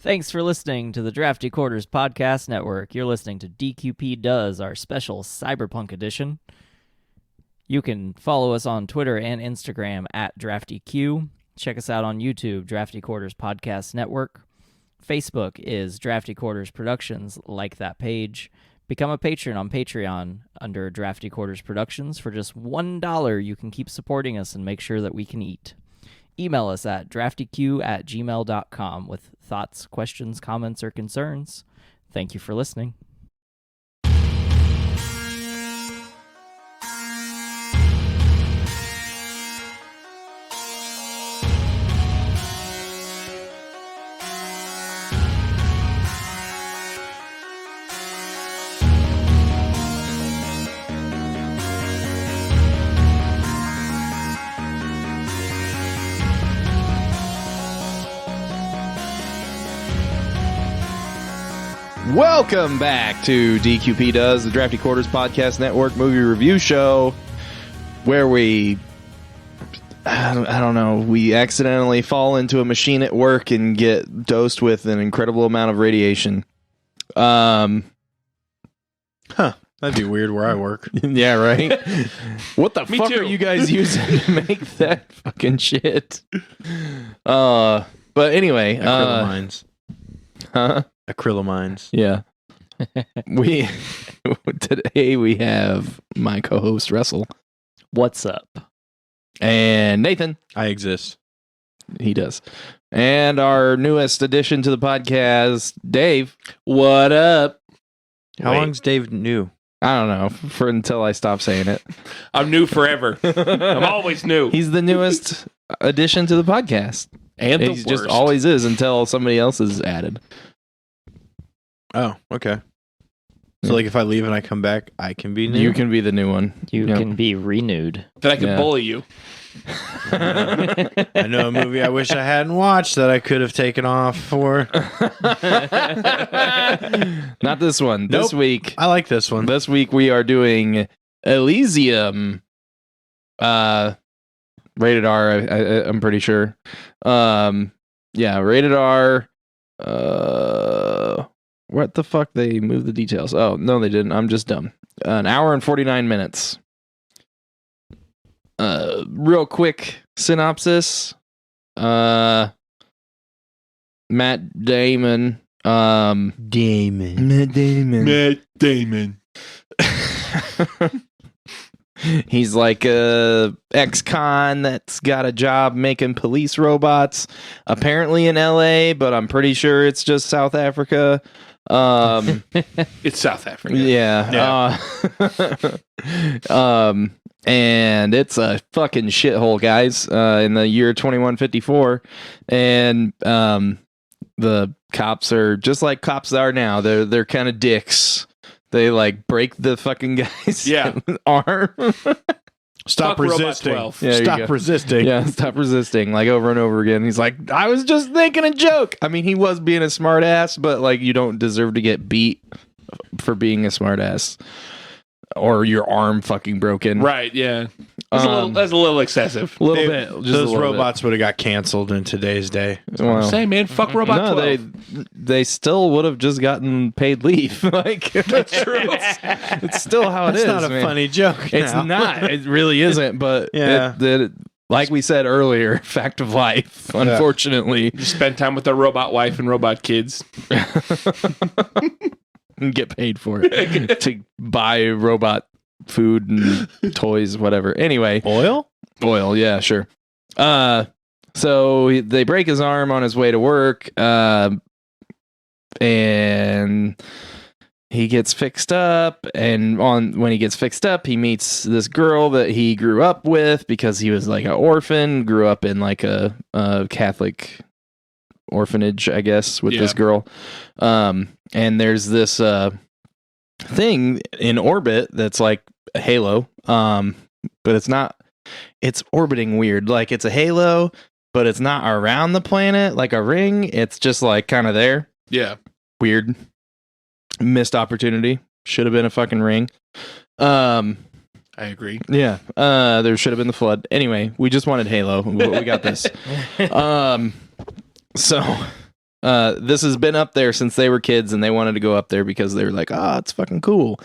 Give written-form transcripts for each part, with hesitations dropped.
Thanks for listening to the Drafty Quarters Podcast Network. You're listening to DQP Does, our special Cyberpunk edition. You can follow us on Twitter and Instagram at DraftyQ. Check us out on YouTube, Drafty Quarters Podcast Network. Facebook is Drafty Quarters Productions. Like that page. Become a patron on Patreon under Drafty Quarters Productions. For just $1, you can keep supporting us and make sure that we can eat. Email us at draftyq@gmail.com with thoughts, questions, comments, or concerns. Thank you for listening. Welcome back to DQP Does, the Drafty Quarters Podcast Network movie review show, where we accidentally fall into a machine at work and get dosed with an incredible amount of radiation. That'd be weird where I work. Yeah, right? What the Me fuck too. are you guys using to make that fucking shit? But anyway, Acrylamines. huh? Acrylamines. Yeah. Today we have my co-host Russell What's up? and Nathan. I exist. He does. And our newest addition to the podcast, Dave. What up? How Wait. long's Dave new? I don't know, for until I stop saying it. I'm new forever. I'm always new. He's the newest addition to the podcast. And the He worst. just always is until somebody else is added. Oh, okay. So, like, if I leave and I come back, I can be new? You can be the new one. You Yeah. can be renewed. That I can Yeah. bully you. I know a movie I wish I hadn't watched that I could have taken off for. Not this one. This Nope. week. I like this one. This week we are doing Elysium. Rated R, I'm pretty sure. Yeah, rated R. What the fuck? They moved the details. Oh, no, they didn't. I'm just dumb. An hour and 49 minutes. Real quick synopsis. Matt Damon. Damon. Matt Damon. Matt Damon. He's like a ex-con that's got a job making police robots, apparently in LA, but I'm pretty sure it's just South Africa. It's South Africa. Yeah. And it's a fucking shithole, guys, in the year 2154. And the cops are just like cops are now. They're kind of dicks. They like break the fucking guy's arm. Stop Fuck Robot resisting. 12. Yeah, there you go. Stop resisting. Yeah, stop resisting, like over and over again. He's like, I was just thinking a joke. I mean, he was being a smart ass, but like, you don't deserve to get beat for being a smart ass or your arm fucking broken. Right, yeah. That's a little excessive. A little bit. Just a Those little robots would have got canceled in today's day. bit. Well, Say, man, fuck Robot no, 12. they still would have just gotten paid leave. Like, that's true. It's still how it is. That's not a man. funny joke. It's now. not. It really isn't. But Yeah. like we said earlier, fact of life. Unfortunately, You spend time with their robot wife and robot kids. and get paid for it to buy robot food and toys, whatever. Anyway, Oil? yeah, sure. So they break his arm on his way to work, and he gets fixed up. And when he gets fixed up, he meets this girl that he grew up with because he was like an orphan, grew up in like a Catholic orphanage, I guess, with this girl. And there's this thing in orbit that's like a halo, but it's orbiting weird. Like, it's a halo, but it's not around the planet like a ring. It's just like kind of there. Yeah. Weird. Missed opportunity. Should have been a fucking ring. I agree. Yeah. There should have been the flood. Anyway, we just wanted Halo. We got this. So This has been up there since they were kids, and they wanted to go up there because they were like, it's fucking cool.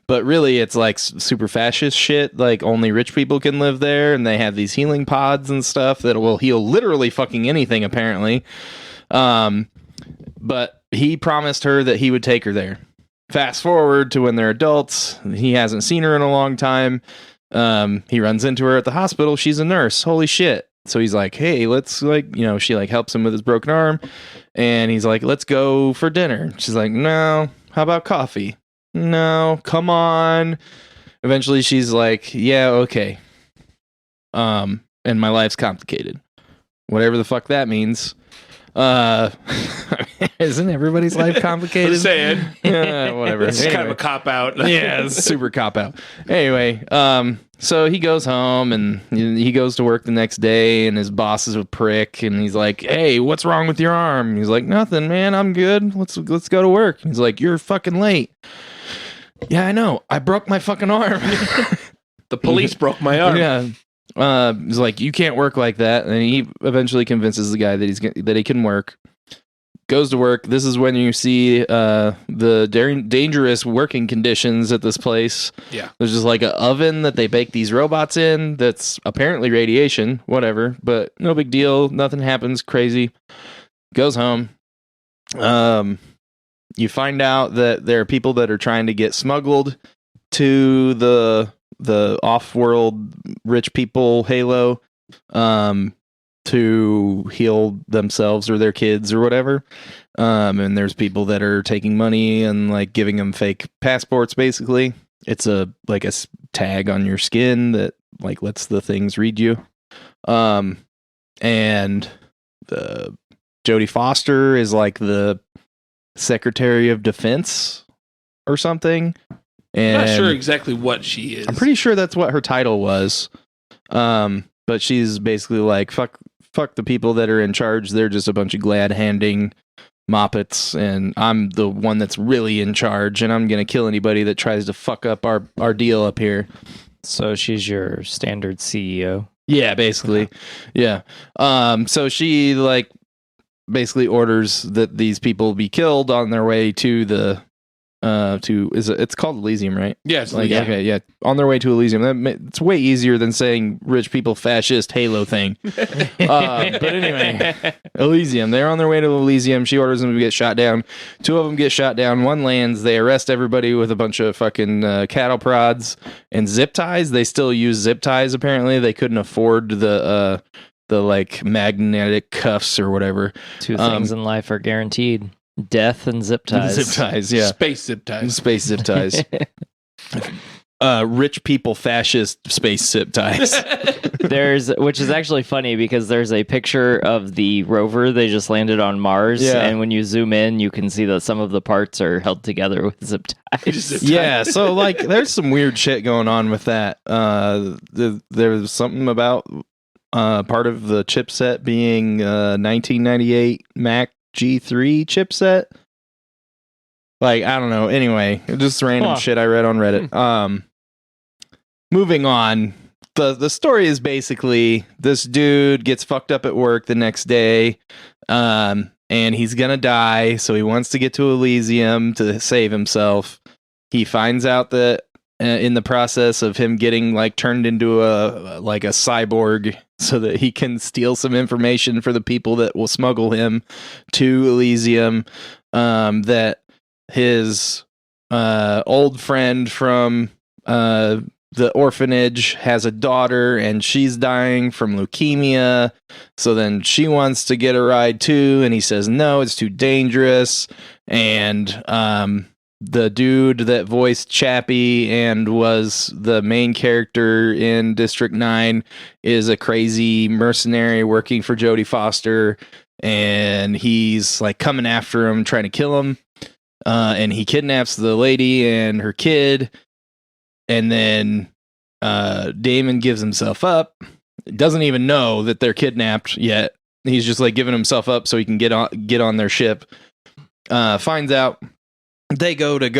But really, it's like super fascist shit. Like only rich people can live there, and they have these healing pods and stuff that will heal literally fucking anything, apparently. But he promised her that he would take her there. Fast forward to when they're adults. He hasn't seen her in a long time. He runs into her at the hospital. She's a nurse. Holy shit. So he's like, hey, let's she like helps him with his broken arm. And he's like, let's go for dinner. She's like, no, how about coffee? No, come on. Eventually she's like, yeah, okay. And my life's complicated. Whatever the fuck that means. Isn't everybody's life complicated? Just saying. Whatever. It's kind of a cop out. Yeah, it's super cop out. Anyway, so he goes home and he goes to work the next day, and his boss is a prick, and he's like, hey, what's wrong with your arm? He's like, nothing, man, I'm good. Let's go to work. He's like, you're fucking late. Yeah, I know. I broke my fucking arm. The police broke my arm. Yeah. He's like, you can't work like that. And he eventually convinces the guy that he can work. Goes to work. This is when you see the dangerous working conditions at this place. Yeah. There's just like an oven that they bake these robots in that's apparently radiation, whatever, but no big deal. Nothing happens crazy. Goes home. You find out that there are people that are trying to get smuggled to the off-world rich people Halo to heal themselves or their kids or whatever. And there's people that are taking money and like giving them fake passports. Basically, it's a tag on your skin that like lets the things read you. And the Jodie Foster is like the Secretary of Defense or something. And I'm not sure exactly what she is. I'm pretty sure that's what her title was. But she's basically like, fuck the people that are in charge. They're just a bunch of glad-handing moppets, and I'm the one that's really in charge, and I'm going to kill anybody that tries to fuck up our deal up here. So she's your standard CEO. Yeah, basically. Yeah. So she like basically orders that these people be killed on their way to the it's called Elysium, right? Yes. Like, okay, yeah, on their way to Elysium. It's way easier than saying rich people fascist Halo thing. But anyway, Elysium. They're on their way to Elysium. She orders them to get shot down. 2 of them get shot down. 1 lands. They arrest everybody with a bunch of fucking cattle prods and zip ties. They still use zip ties. Apparently, they couldn't afford the like magnetic cuffs or whatever. 2 things in life are guaranteed. Death and zip ties. Zip ties, yeah. Space zip ties. Space zip ties. Rich people fascist space zip ties. Which is actually funny because there's a picture of the rover. They just landed on Mars, Yeah. and when you zoom in, you can see that some of the parts are held together with zip ties. Yeah, so like there's some weird shit going on with that. There's something about part of the chipset being 1998 Mac G3 chipset. Like, I don't know. Anyway, just random shit I read on Reddit. Moving on. The story is basically this dude gets fucked up at work the next day, and he's gonna die, so he wants to get to Elysium to save himself. He finds out that in the process of him getting like turned into a cyborg so that he can steal some information for the people that will smuggle him to Elysium, that his old friend from the orphanage has a daughter and she's dying from leukemia. So then she wants to get a ride too, and he says no, it's too dangerous. And the dude that voiced Chappie and was the main character in District 9 is a crazy mercenary working for Jodie Foster, and he's like coming after him, trying to kill him. And he kidnaps the lady and her kid, and then Damon gives himself up. Doesn't even know that they're kidnapped yet. He's just like giving himself up so he can get on their ship. Finds out they go to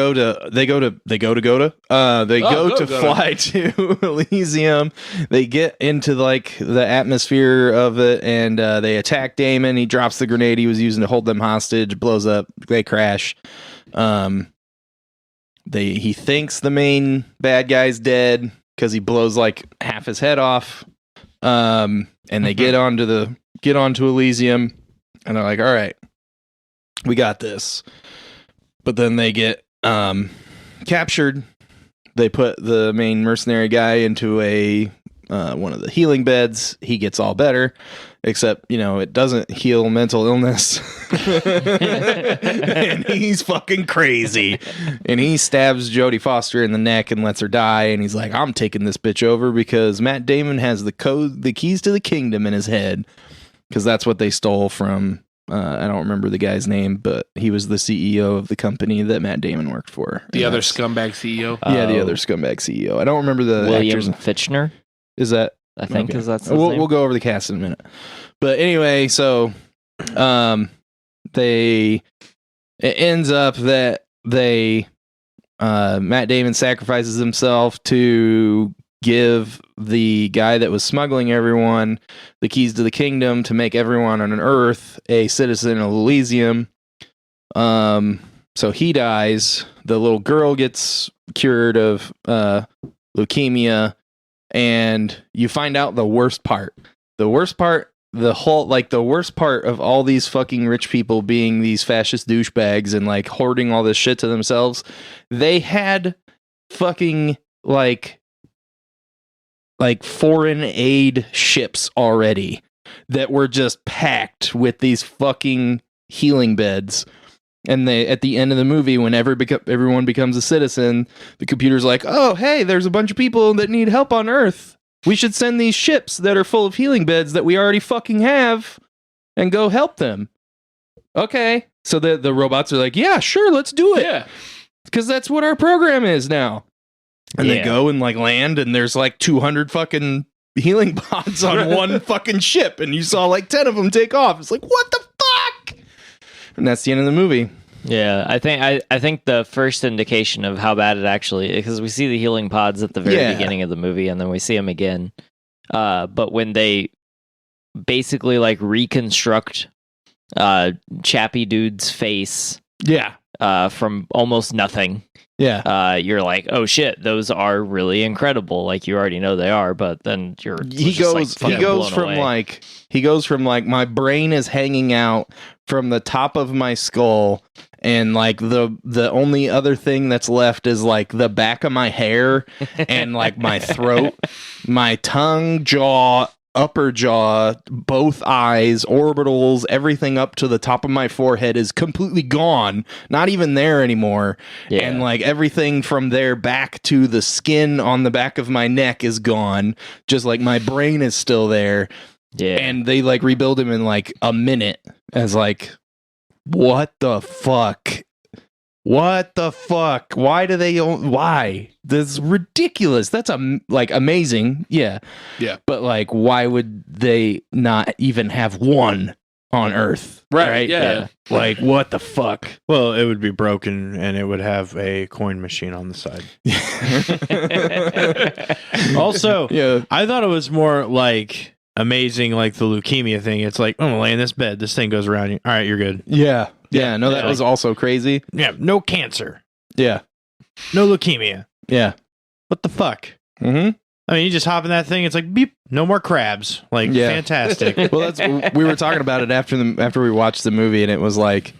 fly to Elysium. They get into like the atmosphere of it, and they attack Damon. He drops the grenade he was using to hold them hostage, blows up. They crash. He thinks the main bad guy's dead because he blows like half his head off. And they get onto Elysium, and they're like, all right, we got this. But then they get captured. They put the main mercenary guy into one of the healing beds. He gets all better, except, it doesn't heal mental illness. And he's fucking crazy. And he stabs Jodie Foster in the neck and lets her die. And he's like, I'm taking this bitch over because Matt Damon has the keys to the kingdom in his head. Because that's what they stole from... I don't remember the guy's name, but he was the CEO of the company that Matt Damon worked for. The other scumbag CEO? Yeah, the other scumbag CEO. I don't remember the William actor's... Fitchner? Is that... I think okay. is that's his name? We'll go over the cast in a minute. But anyway, so it ends up that Matt Damon sacrifices himself to give the guy that was smuggling everyone the keys to the kingdom to make everyone on Earth a citizen of Elysium. So he dies. The little girl gets cured of leukemia, and you find out the worst part. The worst part of all these fucking rich people being these fascist douchebags and like hoarding all this shit to themselves. They had fucking like foreign aid ships already that were just packed with these fucking healing beds. And they, at the end of the movie, whenever everyone becomes a citizen, the computer's like, oh, hey, there's a bunch of people that need help on Earth. We should send these ships that are full of healing beds that we already fucking have and go help them. Okay. So the robots are like, yeah, sure, let's do it. Yeah. Because that's what our program is now. And they go and like land, and there's like 200 fucking healing pods on one fucking ship, and you saw like 10 of them take off. It's like, what the fuck? And that's the end of the movie. Yeah, I think the first indication of how bad it actually is, because we see the healing pods at the very beginning of the movie, and then we see them again. But when they basically like reconstruct Chappie Dude's face, from almost nothing. Yeah. You're like, oh shit, those are really incredible. Like you already know they are, but then he goes from like my brain is hanging out from the top of my skull, and like the only other thing that's left is like the back of my hair and like my throat, my tongue, jaw, upper jaw, both eyes, orbitals, everything up to the top of my forehead is completely gone. Not even there anymore. Yeah. And like everything from there back to the skin on the back of my neck is gone. Just like my brain is still there. Yeah. And they like rebuild him in like a minute as like, what the fuck? What the fuck? Why do they why? That's ridiculous. That's like amazing. Yeah. Yeah. But like, why would they not even have one on Earth? Right. Yeah. Like, what the fuck? Well, it would be broken and it would have a coin machine on the side. Also, I thought it was more like amazing, like the leukemia thing. It's like, I'm gonna lay in this bed. This thing goes around you. All right, you're good. Yeah. Yeah, no, that was also crazy. Yeah, no cancer. Yeah. No leukemia. Yeah. What the fuck? Mm-hmm. I mean, you just hop in that thing, it's like, beep, no more crabs. Like, fantastic. Well, we were talking about it after we watched the movie, and it was like,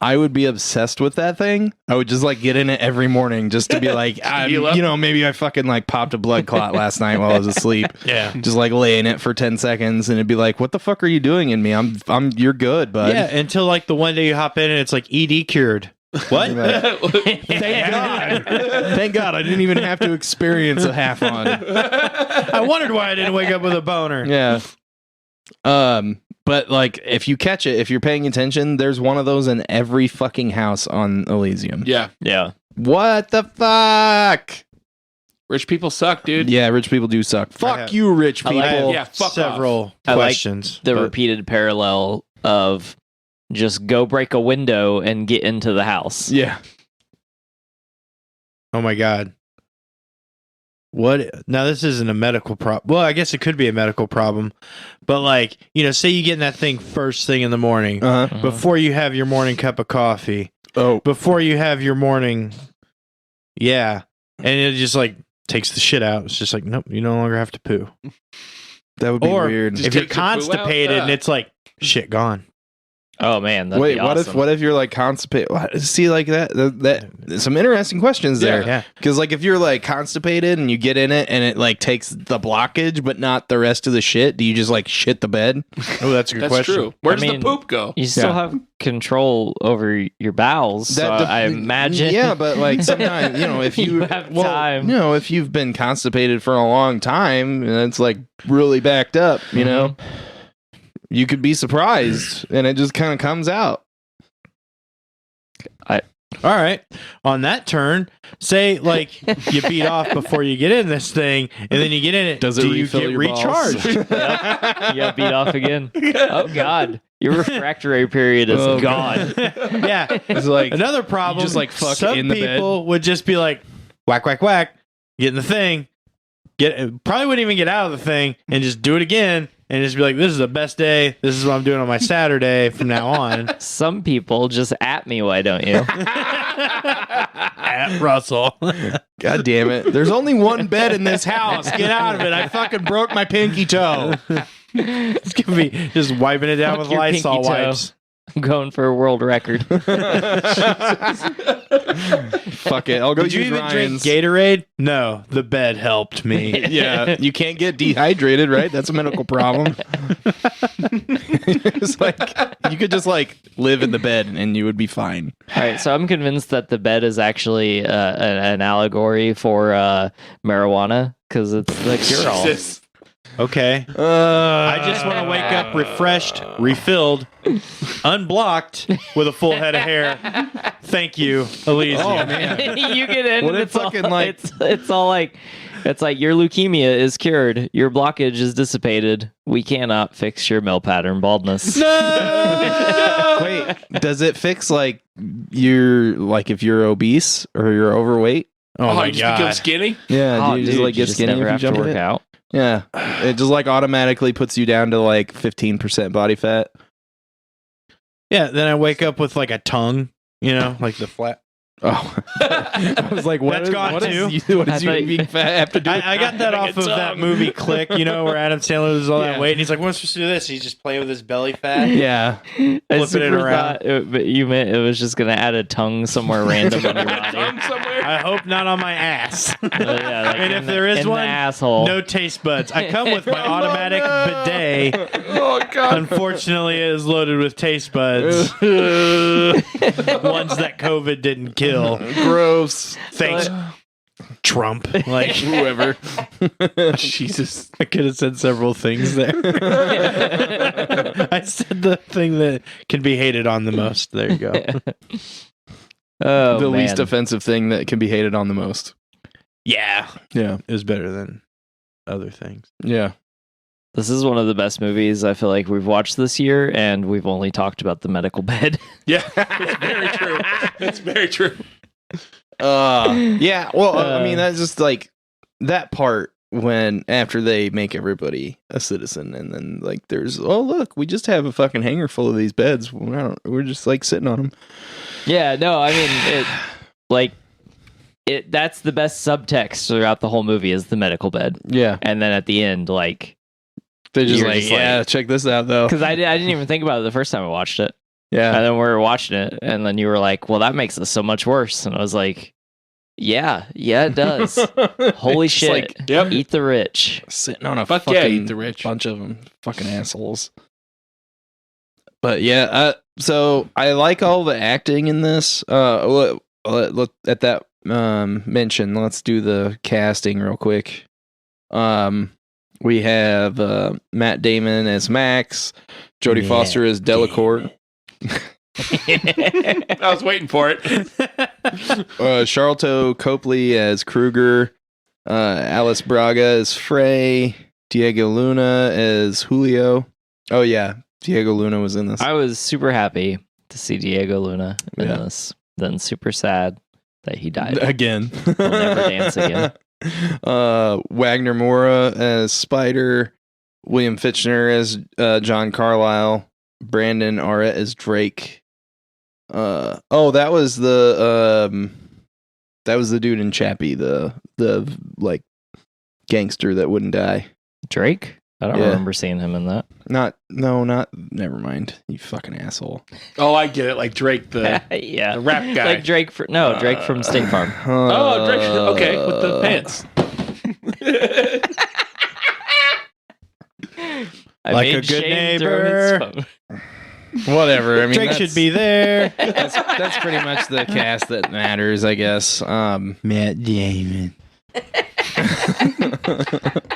I would be obsessed with that thing. I would just like get in it every morning just to be like, maybe I fucking like popped a blood clot last night while I was asleep. Yeah. Just like lay in it for 10 seconds, and it'd be like, what the fuck are you doing in me? You're good, bud. Yeah, until like the one day you hop in and it's like ED cured. What? Thank God. Thank God I didn't even have to experience a half on. I wondered why I didn't wake up with a boner. Yeah. But like, if you catch it, if you're paying attention, there's one of those in every fucking house on Elysium. Yeah. Yeah. What the fuck? Rich people suck, dude. Yeah, rich people do suck. Fuck you, rich people. Fuck several off. questions. The repeated parallel of just go break a window and get into the house. Yeah. Oh my God. What? Now, this isn't a medical problem. Well, I guess it could be a medical problem. But, like, say you get in that thing first thing in the morning, before you have your morning cup of coffee, before you have your morning. Yeah. And it just, like, takes the shit out. It's just like, nope, you no longer have to poo. That would be weird. If you're constipated and it's like, shit gone. Oh man, that'd be awesome. what if you're like constipated? See, like that some interesting questions there. Yeah. Because like if you're like constipated and you get in it and it like takes the blockage but not the rest of the shit, do you just like shit the bed? Oh, that's a good That's question. true. Where does the poop go? You still have control over your bowels. So I imagine. Yeah, but like sometimes if you have time. If you've been constipated for a long time and it's like really backed up, you could be surprised and it just kind of comes out. All right. On that turn, say like you beat off before you get in this thing, and then you get in it. Does it refill get your recharged? You got beat off again. Oh God, your refractory period is gone. Yeah, it's like another problem. You just like fuck some in the bed. people would just be like whack, whack, whack, get in the thing, probably wouldn't even get out of the thing, and just do it again. And just be like, this is the best day. This is what I'm doing on my Saturday from now on. Some people just at me, why don't you? At Russell. God damn it. There's only one bed in this house. Get out of it. I fucking broke my pinky toe. It's going to be just wiping it down with your Lysol pinky toe. wipes. I'm going for a world record. Fuck it. I'll go Did you use even Ryan's. drink Gatorade? No, the bed helped me. Yeah, you can't get dehydrated, right? That's a medical problem. It's like you could just like live in the bed and you would be fine. All right, so I'm convinced that the bed is actually an allegory for marijuana because it's the cure-all. Jesus. Okay. I just want to wake up refreshed, refilled, unblocked, with a full head of hair. Thank you, Elysium. Oh man. You get in, What and if fucking, it's all like your leukemia is cured, your blockage is dissipated. We cannot fix your male pattern baldness. No! Wait, does it fix like if you're obese or you're overweight? Oh my you just God. become skinny? Yeah, Oh, do you just dude, like you get just skinny never if you have to jump in work it? out. Yeah, it just like automatically puts you down to like 15% body fat. Yeah, then I wake up with like a tongue, like the flat. Oh, I was like, what That's is, gone what is too. what does I you thought- being fat have to do? I got that off of that movie Click, where Adam Sandler loses all that Yeah. weight, and he's like, "What's supposed to do this?" He's just playing with his belly fat. Yeah, I Flipping it super around. thought but you meant it was just gonna add a tongue somewhere random on your body. Tongue somewhere? I hope not on my ass. Yeah, like And in if there is in one, the asshole. no taste buds. I come with my automatic bidet. Oh, God. Unfortunately, it is loaded with taste buds. Ones that COVID didn't kill. gross. Thanks, Trump. Like, Whoever. Jesus. I could have said several things there. I said the thing that can be hated on the most. There you go. Oh, The man. least offensive thing that can be hated on the most. Yeah. Yeah, It was better than other things. yeah. This is one of the best movies I feel like we've watched this year, and we've only talked about the medical bed. Yeah, it's very true. It's very true. Yeah. Well, I mean, that's just like that part when after they make everybody a citizen, and then like there's look, we just have a fucking hangar full of these beds. We're just like sitting on them. Yeah, no, I mean, that's the best subtext throughout the whole movie is the medical bed. Yeah, And then at the end, like, they're just You're like, just yeah, check this out though. because I didn't even think about it the first time I watched it. Yeah, And then we were watching it, and then you were like, well, that makes this so much worse. And I was like, yeah, it does. Holy It's shit. like, Yep. Eat the rich. sitting on a Fuck fucking yeah, eat the rich. bunch of them, fucking assholes. But yeah, so I like all the acting in this. At that mention, let's do the casting real quick. We have Matt Damon as Max, Jodie Yeah, Foster as Delacourt, I was waiting for it. Charlton Copley as Kruger, Alice Braga as Frey, Diego Luna as Julio. Oh yeah, Diego Luna was in this. I was super happy to see Diego Luna in Yeah. this. Then super sad that he died. Again. He'll never dance again. Wagner Moura as Spider, William Fichtner as John Carlyle, Brandon Arrett as Drake. That was the dude in Chappie, the like gangster that wouldn't die. Drake? I don't remember seeing him in that. Never mind. You fucking asshole. Oh, I get it. Like Drake, the Yeah. the rap guy. Like Drake Drake from State Farm. Oh, Drake. Okay, with the pants. I Like made a good Shane throw his neighbor. phone. Whatever. I mean, Drake should be there. That's pretty much the cast that matters, I guess. Matt Damon.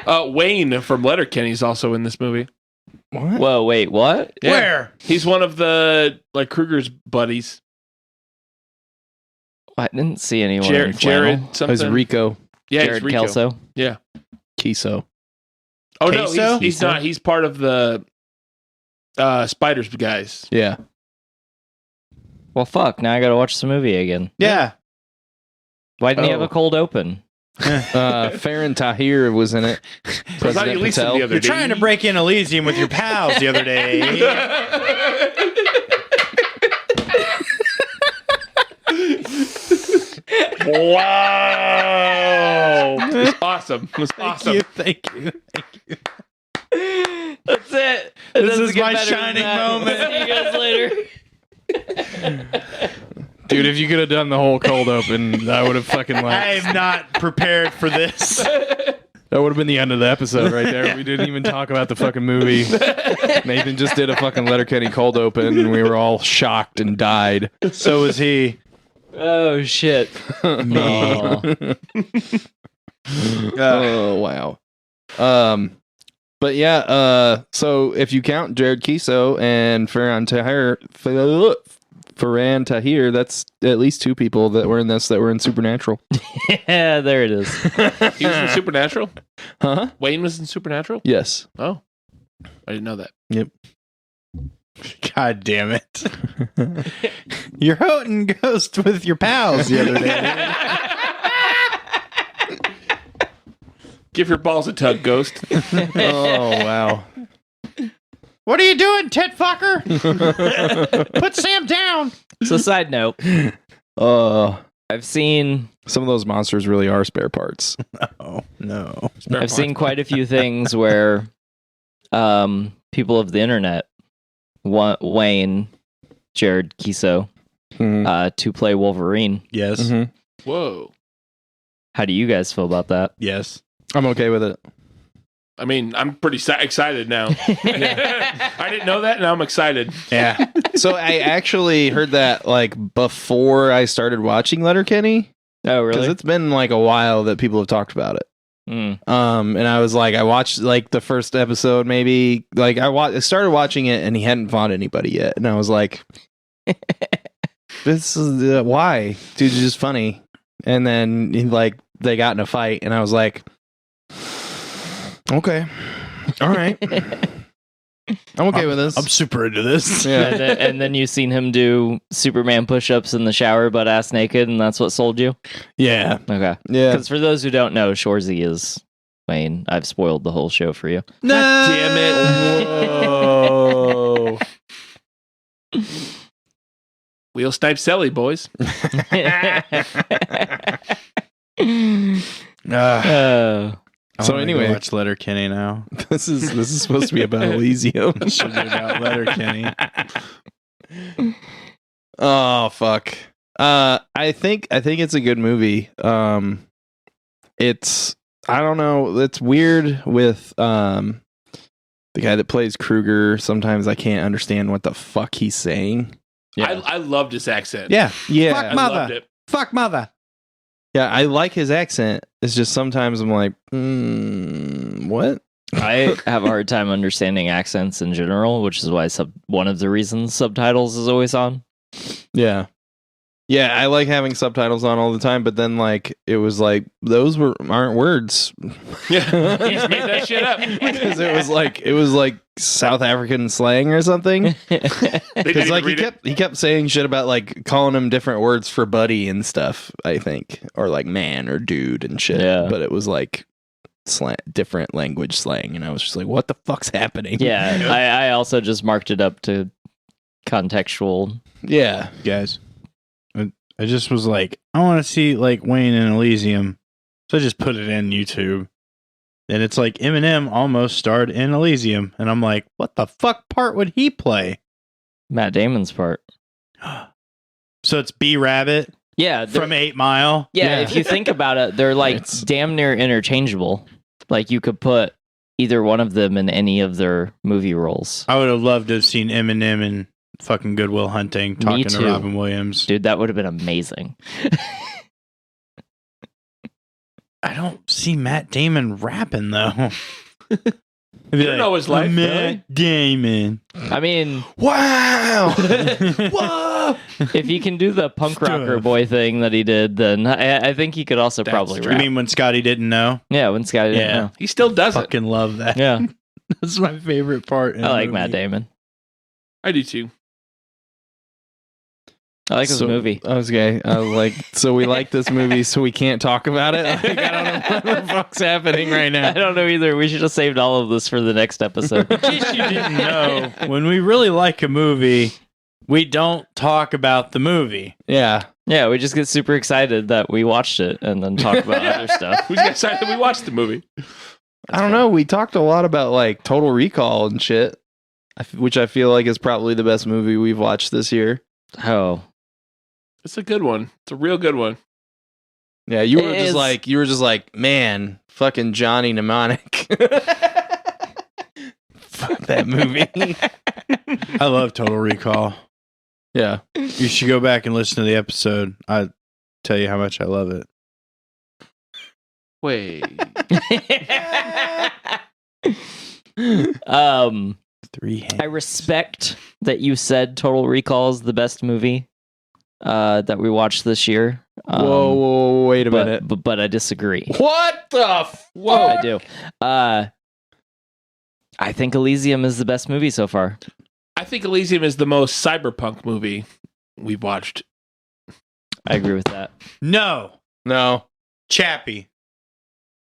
Wayne from Letterkenny's also in this movie. What? Whoa, wait, what? Yeah. Where? He's one of the Kruger's buddies. I didn't see anyone. in Jared flannel. something. It's Rico Yeah, Jared he's Rico. Kelso. Yeah. Kiso. Oh no, Queso? he's not. He's part of the Spiders guys. Yeah. Well, fuck. Now I gotta watch the movie again. Yeah. Why didn't he have Oh. a cold open? Farron Tahir was in it. I thought you President leased him Patel. the other You're day. trying to break in Elysium with your pals the other day. Wow. It was awesome. It was awesome. Thank you. That's it. This is my shining moment. See you guys later. Dude, if you could have done the whole cold open, I would have fucking I like. am not prepared for this. That would have been the end of the episode right there. We didn't even talk about the fucking movie. Nathan just did a fucking Letterkenny cold open, and we were all shocked and died. So was he. Oh shit. Me. Oh wow. But yeah. So if you count Jared Kiso and Farhan Tahir, that's at least two people that were in this that were in Supernatural. Yeah, there it is. He was in Supernatural? Huh? Wayne was in Supernatural? Yes. Oh. I didn't know that. Yep. God damn it. You're holding ghost with your pals the other day. Give your balls a tug, Ghost. Oh wow. What are you doing, tit fucker? Put Sam down. So, side note, I've seen Some of those monsters really are spare parts. Oh, no. I've seen quite a few things where people of the internet want Wayne, Jared Kiso, to play Wolverine. Yes. Mm-hmm. Whoa. How do you guys feel about that? Yes. I'm okay with it. I mean, I'm pretty excited now. I didn't know that, and I'm excited. Yeah. So I actually heard that like before I started watching Letterkenny. Oh, Because really? it's been like a while that people have talked about it. Mm. And I was like, I watched like the first episode, maybe like I started watching it and he hadn't fought anybody yet. And I was like, this is why? Dude, it's just funny. And then they got in a fight and I was like, okay. All right. I'm okay with this. I'm super into this. Yeah. And then you seen him do Superman push-ups in the shower, butt ass naked, and that's what sold you? Yeah. Okay. Yeah. Because for those who don't know, Shorzy is Wayne. I've spoiled the whole show for you. No. Whoa. Wheel snipe Selly, boys. Oh. So anyway, watch Letterkenny now. this is supposed to be about Elysium. Should be about Letterkenny. Oh fuck. I think it's a good movie. It's I don't know. It's weird with the guy that plays Kruger. Sometimes I can't understand what the fuck he's saying. Yeah. I loved his accent. Yeah. Yeah, Fuck I mother. loved it. Fuck mother. yeah. I like his accent. It's just sometimes I'm like, what? I have a hard time understanding accents in general, which is why one of the reasons subtitles is always on. Yeah. Yeah, I like having subtitles on all the time, but then like it was like those aren't words. Yeah. He just made that shit up. Because it was like South African slang or something. They didn't Because even like read it. he kept saying shit about like calling him different words for buddy and stuff, I think, or like man or dude and shit. Yeah. But it was like different language slang, and I was just like, what the fuck's happening? Yeah, I also just marked it up to contextual. Yeah. Guys, I just was like, I want to see like Wayne in Elysium, so I just put it in YouTube, and it's like Eminem almost starred in Elysium, and I'm like, what the fuck part would he play? Matt Damon's part. So it's B Rabbit Yeah, from 8 Mile. yeah. If you think about it, they're like It's- damn near interchangeable. Like you could put either one of them in any of their movie roles. I would have loved to have seen Eminem in fucking Good Will Hunting talking to too. Robin Williams. Dude, that would have been amazing. I don't see Matt Damon rapping though. You don't know his life, Matt Damon. I mean, Wow. Whoa. if he can do the punk rocker Stuff. boy thing that he did, then I think he could also probably You rap. mean when Scotty didn't know? Yeah, when Scotty didn't Yeah. know. He still does it. Fucking love that. Yeah, That's my favorite part. in I the like movie. Matt Damon. I do too. I like his movie. Okay. I was like, so we like this movie, so we can't talk about it? Like, I don't know what the fuck's happening right I now. don't know either. We should have saved all of this for the next episode. In case you didn't know, when we really like a movie, we don't talk about the movie. Yeah. Yeah, we just get super excited that we watched it and then talk about other stuff. Who's got excited that we watched the movie? I don't know. We talked a lot about like Total Recall and shit, which I feel like is probably the best movie we've watched this year. Oh, It's a good one. It's a real good one. Yeah, you were It just is- like, man, fucking Johnny Mnemonic. Fuck that movie. I love Total Recall. Yeah. You should go back and listen to the episode. I tell you how much I love it. Wait. Three hands. I respect that you said Total Recall is the best movie that we watched this year. Whoa, wait a minute. But I disagree. What the Whoa, I do. I think Elysium is the best movie so far. I think Elysium is the most cyberpunk movie we've watched. I agree with that. No. No. Chappie.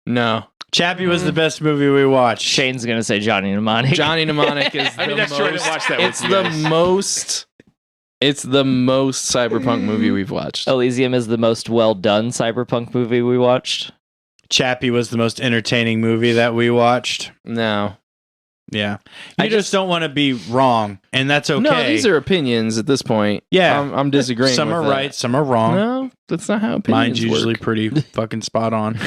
No. Chappie was the best movie we watched. Shane's gonna say Johnny Mnemonic. Johnny Mnemonic is I mean, the that's true. I didn't most- watch that with It's you the guys. most it's the most cyberpunk movie we've watched. Elysium is the most well done cyberpunk movie we watched. Chappie was the most entertaining movie that we watched. No. Yeah. I You just don't want to be wrong, and that's okay. No, these are opinions at this point. Yeah. I'm disagreeing. some with are that. right, some are wrong. No, that's not how opinions Mine's usually work. pretty fucking spot on.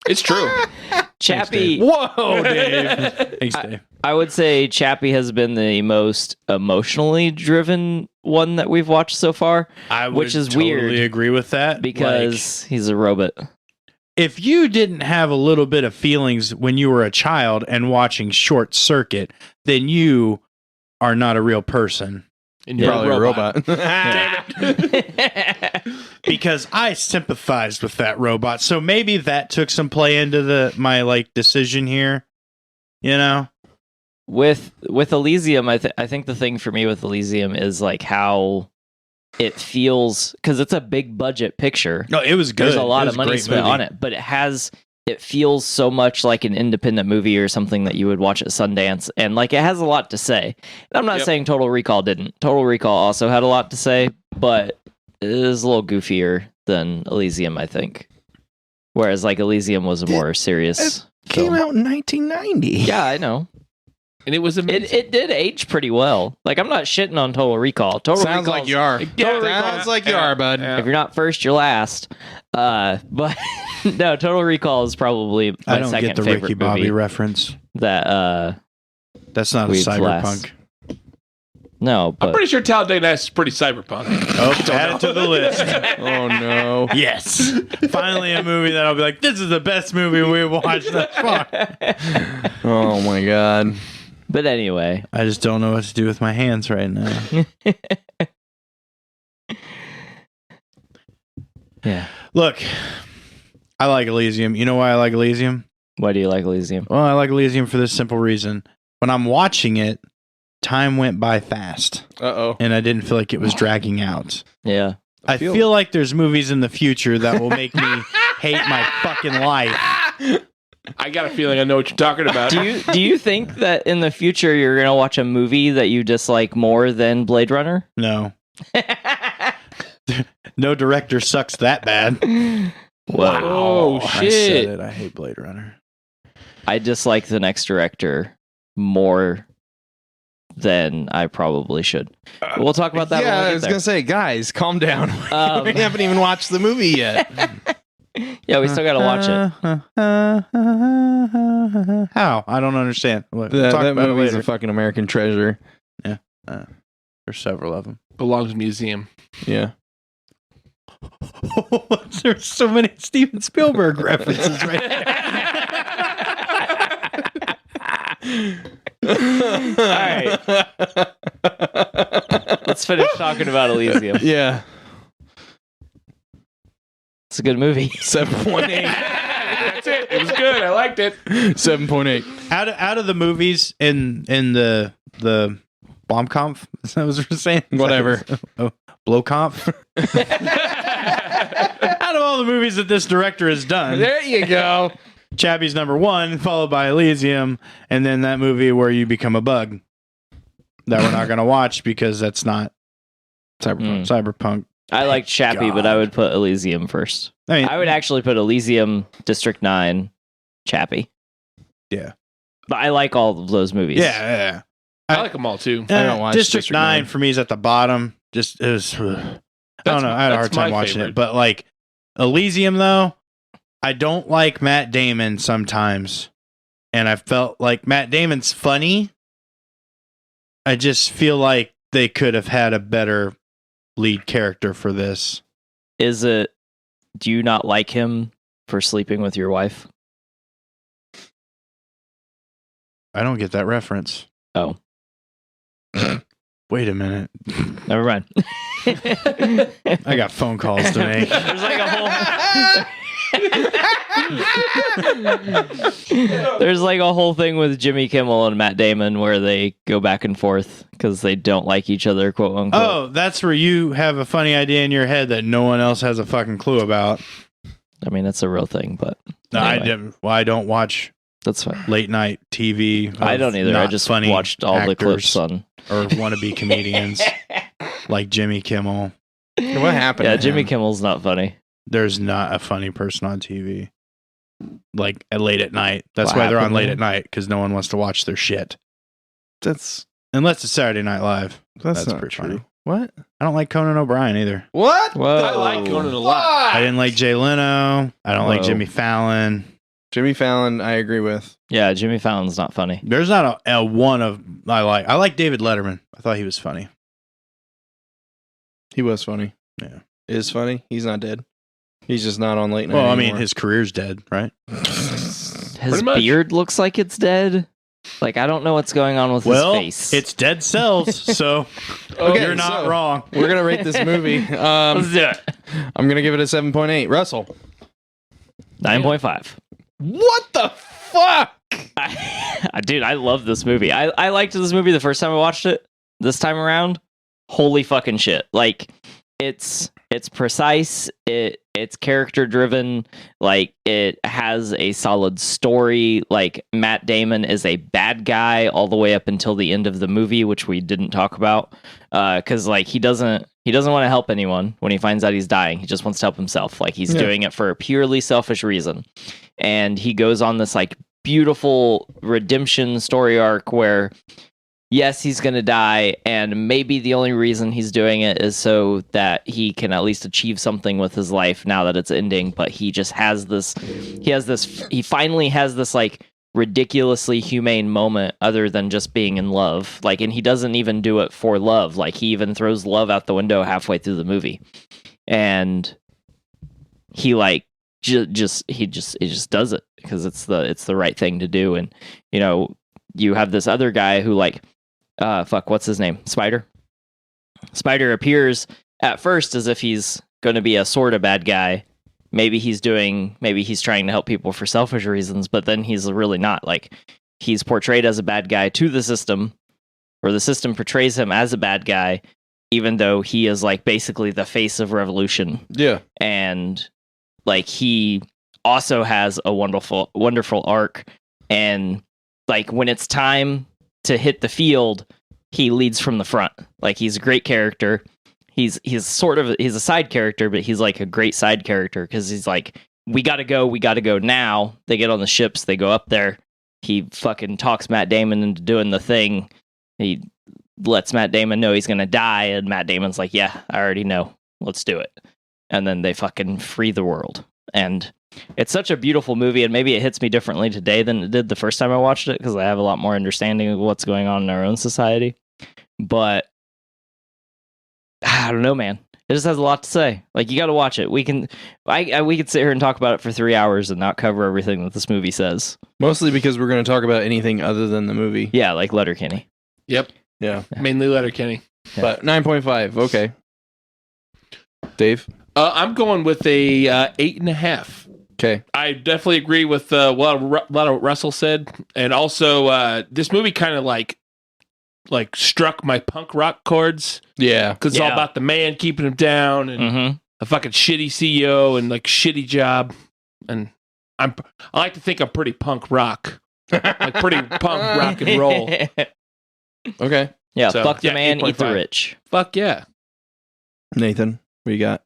It's true. Chappie. Whoa, Dave. Thanks, Dave. I would say Chappie has been the most emotionally driven one that we've watched so far I would Which is totally weird, agree with that because he's a robot. Like, if you didn't have a little bit of feelings when you were a child and watching Short Circuit, then you are not a real person. And Yeah. Probably a robot. Damn it. Because I sympathized with that robot, so maybe that took some play into my like decision here. You know, With Elysium, I think the thing for me with Elysium is like how it feels, because it's a big budget picture. no, it was good. There's a lot It of was money great spent movie. on it, but it feels so much like an independent movie or something that you would watch at Sundance, and like it has a lot to say. And I'm not Yep. saying Total Recall didn't. Total Recall also had a lot to say, but it is a little goofier than Elysium, I think. Whereas like Elysium was a more serious Came film. out in 1990. Yeah, I know. And it was amazing. It did age pretty well. Like I'm not shitting on Total Recall. Total Sounds Recall's- like you are. Yeah, Sounds like you are, bud. If you're not first, you're last. But no, Total Recall is probably my I don't second get the favorite Ricky Bobby movie reference. that That's not a We've cyberpunk. last. No, I'm but pretty sure Talladega Nights is pretty cyberpunk. Oh, add it to the list. Oh no. Yes. Finally, a movie that I'll be like, this is the best movie we've watched thus far. Oh my god. but anyway, I just don't know what to do with my hands right now. yeah. Look, I like Elysium. You know why I like Elysium? Why do you like Elysium? Well, I like Elysium for this simple reason. when I'm watching it, time went by fast. Uh-oh. And I didn't feel like it was dragging out. Yeah. I feel like there's movies in the future that will make me hate my fucking life. I got a feeling I know what you're talking about. Do you think that in the future you're gonna watch a movie that you dislike more than Blade Runner? No. No director sucks that bad. Wow. Oh, I shit. said it. I hate Blade Runner. I dislike the next director more than I probably should. We'll talk about that. Yeah, when we I get was there. going to say, guys, calm down. We haven't even watched the movie yet. Yeah, we still gotta watch it. How? I don't understand. We'll That talk about it movie is later. a fucking American treasure. There's several of them. Belongs museum. Yeah. There's so many Steven Spielberg references right All right, let's finish talking about Elysium. Yeah. It's a good movie. 7.8. That's it. It was good. I liked it. 7.8. Out of the movies in the Blomkampf, is that what we're saying? Whatever. Oh, Blowkampf. Out of all the movies that this director has done, There you go. Chappie's number 1, followed by Elysium, and then that movie where you become a bug that we're not going to watch because that's not Cyberpunk. I like Chappie, but I would put Elysium first. I mean, I would actually put Elysium, District 9, Chappie. Yeah. But I like all of those movies. yeah. I like them all too. I don't watch District 9 for me is at the bottom. Just it was. I don't know. I had a hard that's my time watching favorite. it, but like Elysium though, I don't like Matt Damon sometimes, and I felt like Matt Damon's funny. I just feel like they could have had a better lead character for this. Do you not like him for sleeping with your wife? I don't get that reference. Oh. Wait a minute. Never mind. I got phone calls to make. There's like a whole There's like a whole thing with Jimmy Kimmel and Matt Damon where they go back and forth because they don't like each other, quote unquote. Oh, that's where you have a funny idea in your head that no one else has a fucking clue about. I mean, that's a real thing, but No, anyway, I don't watch that's fine. late night TV. I don't either. I not just funny watched all the clips actors on. or wannabe comedians like Jimmy Kimmel. What happened? Yeah, to Jimmy him? Kimmel's not funny. There's not a funny person on TV like at late at night. That's What why they're on happened late there? at night because no one wants to watch their shit That's unless it's Saturday Night Live. that's not pretty true. funny. What? I don't like Conan O'Brien either. What? Whoa. I like Conan a lot. I didn't like Jay Leno. I don't like Whoa. Jimmy Fallon. Jimmy Fallon, I agree with. Yeah, Jimmy Fallon's not funny. There's not a one of I like. I like David Letterman. I thought he was funny. He was funny. Yeah. Is funny. He's not dead. He's just not on late night. Well, I mean, anymore. his career's dead, right? His Pretty much. beard looks like it's dead. Like, I don't know what's going on with Well, his face. it's dead cells, so Okay, you're not so- wrong. We're gonna rate this movie. Let's do it. I'm gonna give it a 7.8. Russell. 9.5. What the fuck? Dude, I love this movie. I liked this movie the first time I watched it. This time around, holy fucking shit. Like, it's precise, it's character driven, like it has a solid story. Like, Matt Damon is a bad guy all the way up until the end of the movie, which we didn't talk about. Cause like he doesn't want to help anyone when he finds out he's dying. He just wants to help himself. Like, he's doing it for a purely selfish reason. And he goes on this like beautiful redemption story arc where, yes, he's going to die, and maybe the only reason he's doing it is so that he can at least achieve something with his life now that it's ending. But he just has this, he finally has this like ridiculously humane moment other than just being in love. Like, and he doesn't even do it for love. Like, he even throws love out the window halfway through the movie. And he like, he just does it because it's the right thing to do. And, you know, you have this other guy who like, what's his name? Spider appears at first as if he's going to be a sort of bad guy. Maybe he's trying to help people for selfish reasons, but then he's really not. Like, he's portrayed as a bad guy to the system, or the system portrays him as a bad guy, even though he is like basically the face of revolution. Yeah. And like he also has a wonderful arc, and like when it's time to hit the field, he leads from the front. Like he's a great character. He's a side character, but he's like a great side character because he's like, we gotta go now. They get on the ships, they go up there. He fucking talks Matt Damon into doing the thing. He lets Matt Damon know he's gonna die, and Matt Damon's like, yeah, I already know. Let's do it. And then they fucking free the world. And it's such a beautiful movie, and maybe it hits me differently today than it did the first time I watched it, because I have a lot more understanding of what's going on in our own society. But I don't know, man. It just has a lot to say. Like, you got to watch it. We can sit here and talk about it for 3 hours and not cover everything that this movie says. Mostly because we're going to talk about anything other than the movie. Yeah, like Letterkenny. Yep. Yeah. Mainly Letterkenny. Yeah. But 9.5. Okay. Dave? I'm going with a 8.5. Okay. I definitely agree with a lot of what Russell said. And also, this movie kind of like struck my punk rock chords. Yeah. Because it's all about the man keeping him down and a fucking shitty CEO and like shitty job. And I like to think I'm pretty punk rock. Like pretty punk rock and roll. Okay. Yeah, So, fuck the yeah, man, eat the 8.5. rich. Fuck yeah. Nathan, what you got?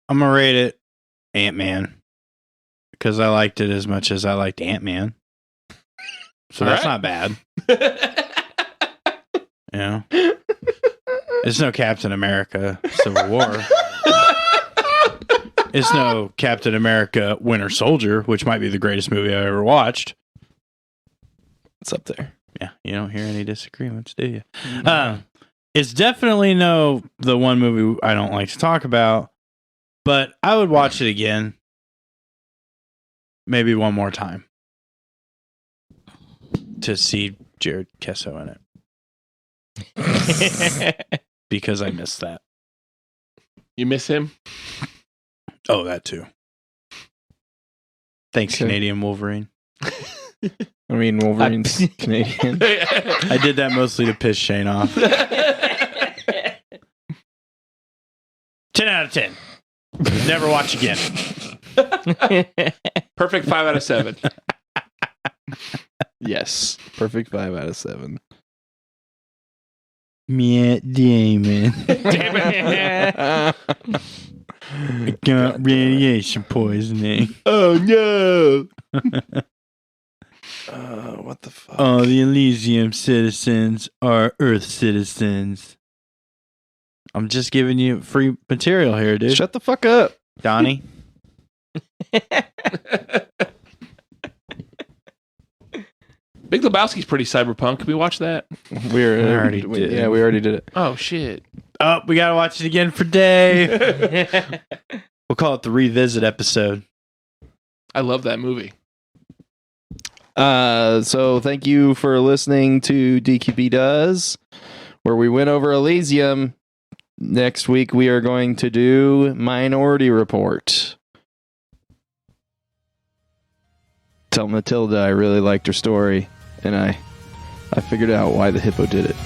I'm gonna rate it Ant-Man because I liked it as much as I liked Ant-Man. So that's not bad. Yeah. It's no Captain America Civil War. It's no Captain America Winter Soldier, which might be the greatest movie I ever watched. It's up there. Yeah, you don't hear any disagreements, do you? It's definitely the one movie I don't like to talk about, but I would watch it again. Maybe one more time. To see Jared Kesso in it. Because I missed that. You miss him? Oh, that too. Thanks, Okay. Canadian Wolverine. I mean, Wolverine's Canadian. I did that mostly to piss Shane off. 10 out of 10. Never watch again. Perfect 5 out of 7. Yes. Perfect 5 out of 7. Matt Damon. Damn it. I got radiation poisoning. Oh no. What the fuck? All the Elysium citizens are Earth citizens. I'm just giving you free material here, dude. Shut the fuck up. Donnie. Big Lebowski's pretty cyberpunk. Can we watch that? We already did. Yeah, we already did it. Oh shit. Oh, we gotta watch it again for Dave. We'll call it the revisit episode. I love that movie. So thank you for listening to DQP Does, where we went over Elysium. Next week we are going to do Minority Report. Tell Matilda I really liked her story, and I figured out why the hippo did it.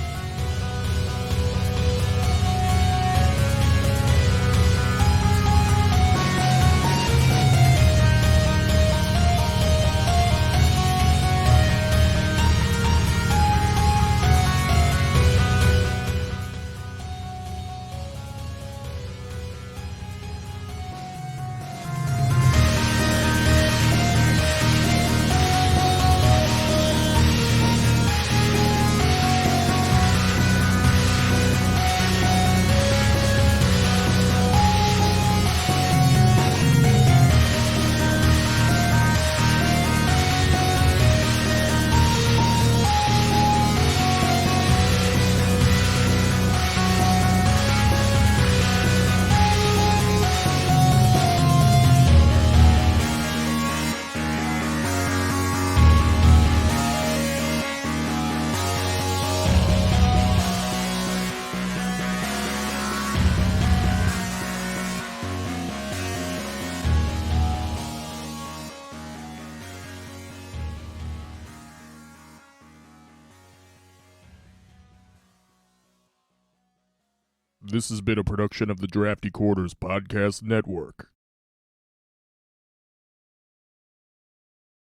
This has been a production of the Drafty Quarters Podcast Network.